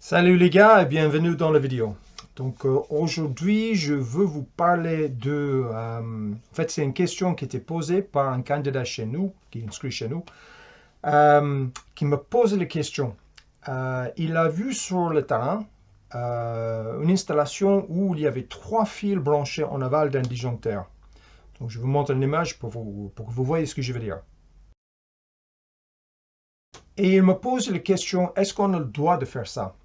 Salut les gars et bienvenue dans la vidéo. Aujourd'hui, je veux vous parler de... en fait, c'est une question qui était posée par un candidat chez nous, qui est inscrit chez nous, qui me pose la question. Il a vu sur le terrain une installation où il y avait 3 fils branchés en aval d'un disjoncteur. Donc, je vous montre une image pour que vous voyez ce que je veux dire. Et il me pose la question, est-ce qu'on a le droit de faire ça?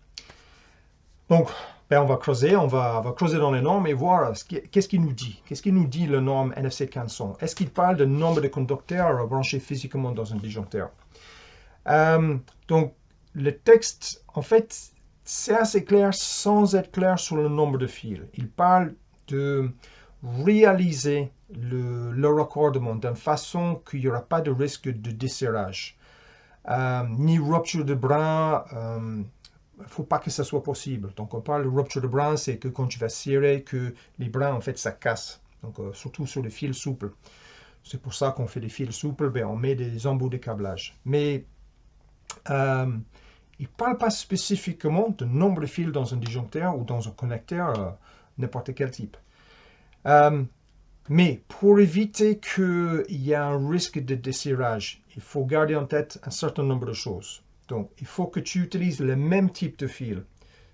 Donc, on va creuser, on va creuser dans les normes et voir qu'est-ce qu'il nous dit. Qu'est-ce qu'il nous dit la norme NFC 1500? Est-ce qu'il parle de nombre de conducteurs branchés physiquement dans un disjoncteur? Donc, le texte, en fait, c'est assez clair sans être clair sur le nombre de fils. Il parle de réaliser le raccordement d'une façon qu'il n'y aura pas de risque de desserrage, ni rupture de bras. Il ne faut pas que ça soit possible. Donc, on parle de rupture de bras, c'est que quand tu vas serrer, que les bras, en fait, ça casse. Donc, surtout sur les fils souples. C'est pour ça qu'on fait des fils souples, on met des embouts de câblage. Mais il ne parle pas spécifiquement de nombre de fils dans un disjoncteur ou dans un connecteur, n'importe quel type. Mais pour éviter qu'il y ait un risque de desserrage, il faut garder en tête un certain nombre de choses. Donc, il faut que tu utilises le même type de fil.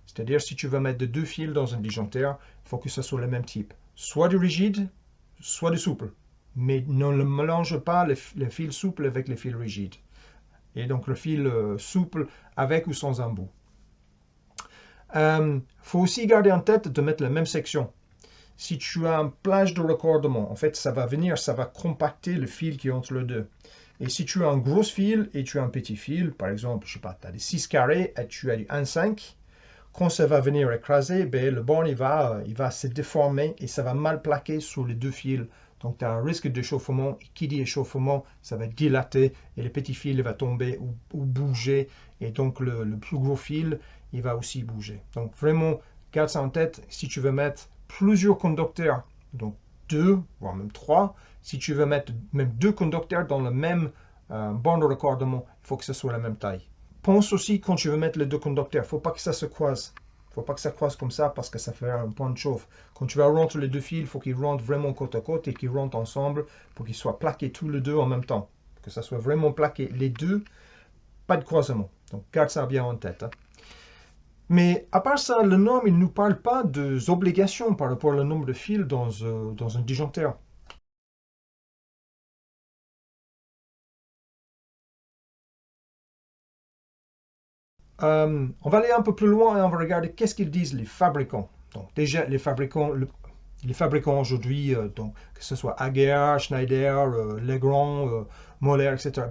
C'est-à-dire, si tu veux mettre 2 fils dans un disjoncteur, il faut que ce soit le même type. Soit du rigide, soit du souple. Mais ne mélange pas le fil souple avec le fil rigide. Et donc, le fil souple avec ou sans embout. Il faut aussi garder en tête de mettre la même section. Si tu as un plage de raccordement, en fait, ça va compacter le fil qui est entre les deux. Et si tu as un gros fil et tu as un petit fil, par exemple, je sais pas, tu as des 6 carrés et tu as du 1,5, quand ça va venir écraser, le borne il va se déformer et ça va mal plaquer sur les 2 fils. Donc tu as un risque d'échauffement. Et qui dit échauffement, ça va dilater et le petit fil il va tomber ou bouger. Et donc le plus gros fil, il va aussi bouger. Donc vraiment, garde ça en tête si tu veux mettre plusieurs conducteurs, donc 2, voire même 3. Si tu veux mettre même 2 conducteurs dans le même borne de raccordement, il faut que ce soit la même taille. Pense aussi quand tu veux mettre les 2 conducteurs, il ne faut pas que ça se croise. Il ne faut pas que ça croise comme ça parce que ça fait un point de chauffe. Quand tu vas rentrer les 2 fils, il faut qu'ils rentrent vraiment côte à côte et qu'ils rentrent ensemble pour qu'ils soient plaqués tous les deux en même temps. Que ça soit vraiment plaqué les deux, pas de croisement. Donc garde ça bien en tête. Mais à part ça, le norme, il ne nous parle pas des obligations par rapport au nombre de fils dans un disjoncteur. On va aller un peu plus loin et on va regarder qu'est-ce qu'ils disent les fabricants. Donc déjà, les fabricants aujourd'hui, donc, que ce soit Hager, Schneider, Legrand, Moller, etc.,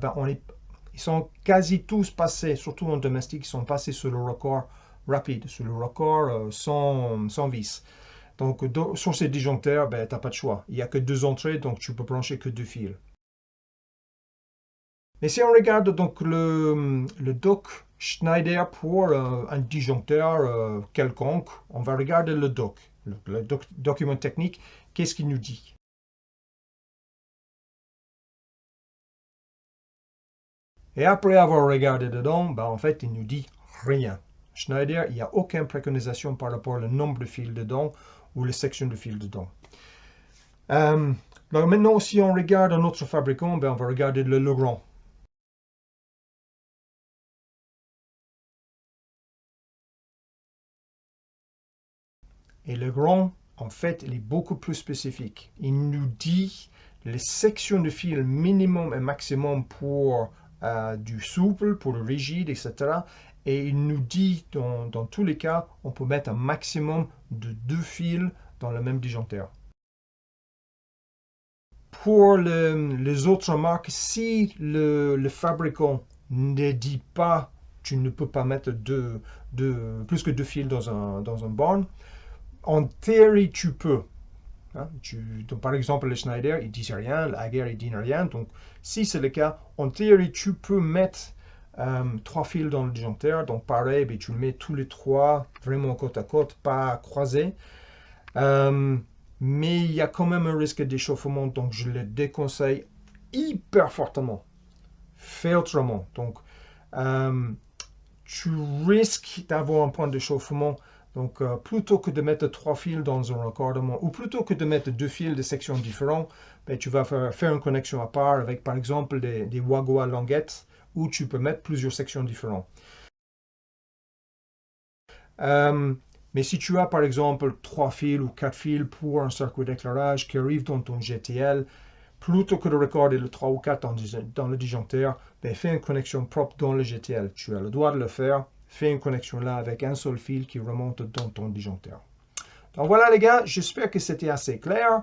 ils sont quasi tous passés, surtout en domestique, ils sont passés sur le raccord rapide, sur le raccord sans vis. Donc sur ces disjoncteurs, tu n'as pas de choix. Il n'y a que 2 entrées, donc tu peux brancher que 2 fils. Mais si on regarde donc le doc Schneider pour un disjoncteur quelconque, on va regarder le doc, document technique, qu'est-ce qu'il nous dit? Et après avoir regardé dedans, en fait, il nous dit rien. Schneider, il n'y a aucune préconisation par rapport au nombre de fils dedans ou les sections de fils dedans. Donc maintenant, si on regarde un autre fabricant, on va regarder le Legrand. Et Legrand, en fait, il est beaucoup plus spécifique. Il nous dit les sections de fil minimum et maximum pour du souple, pour le rigide, etc. Et il nous dit, dans tous les cas, on peut mettre un maximum de 2 fils dans le même disjoncteur. Pour les autres marques, si le fabricant ne dit pas tu ne peux pas mettre plus que 2 fils dans un borne, en théorie, tu peux. Hein, donc, par exemple, le Schneider, il ne dit rien, le Hager, il ne dit rien. Donc, si c'est le cas, en théorie, tu peux mettre 3 fils dans le disjoncteur. Donc, pareil, tu le mets tous les 3 vraiment côte à côte, pas croisés. Mais il y a quand même un risque d'échauffement, donc je le déconseille hyper fortement. Fais autrement. Donc, tu risques d'avoir un point de chauffement. Donc, plutôt que de mettre 3 fils dans un raccordement, ou plutôt que de mettre 2 fils de sections différentes, ben, tu vas faire une connexion à part avec, par exemple, des Wagoa languettes, où tu peux mettre plusieurs sections différentes. Mais si tu as, par exemple, 3 fils ou 4 fils pour un circuit d'éclairage qui arrive dans ton GTL, plutôt que de recorder le 3 ou 4 dans le disjoncteur, ben, fais une connexion propre dans le GTL. Tu as le droit de le faire. Fais une connexion là avec un seul fil qui remonte dans ton disjoncteur. Donc voilà les gars, j'espère que c'était assez clair.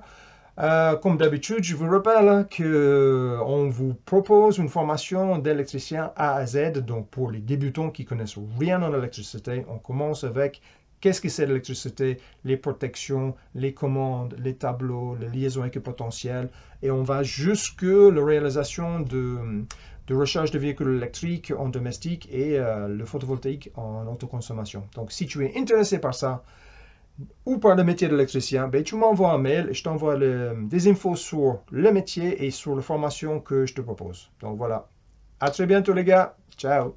Comme d'habitude, je vous rappelle qu'on vous propose une formation d'électricien A à Z. Donc pour les débutants qui connaissent rien en électricité, on commence avec qu'est-ce que c'est l'électricité, les protections, les commandes, les tableaux, les liaisons équipotentielles. Et on va jusque la réalisation de recharge de véhicules électriques en domestique et le photovoltaïque en autoconsommation. Donc si tu es intéressé par ça, ou par le métier d'électricien, ben, tu m'envoies un mail et je t'envoie des infos sur le métier et sur la formation que je te propose. Donc voilà. À très bientôt les gars. Ciao.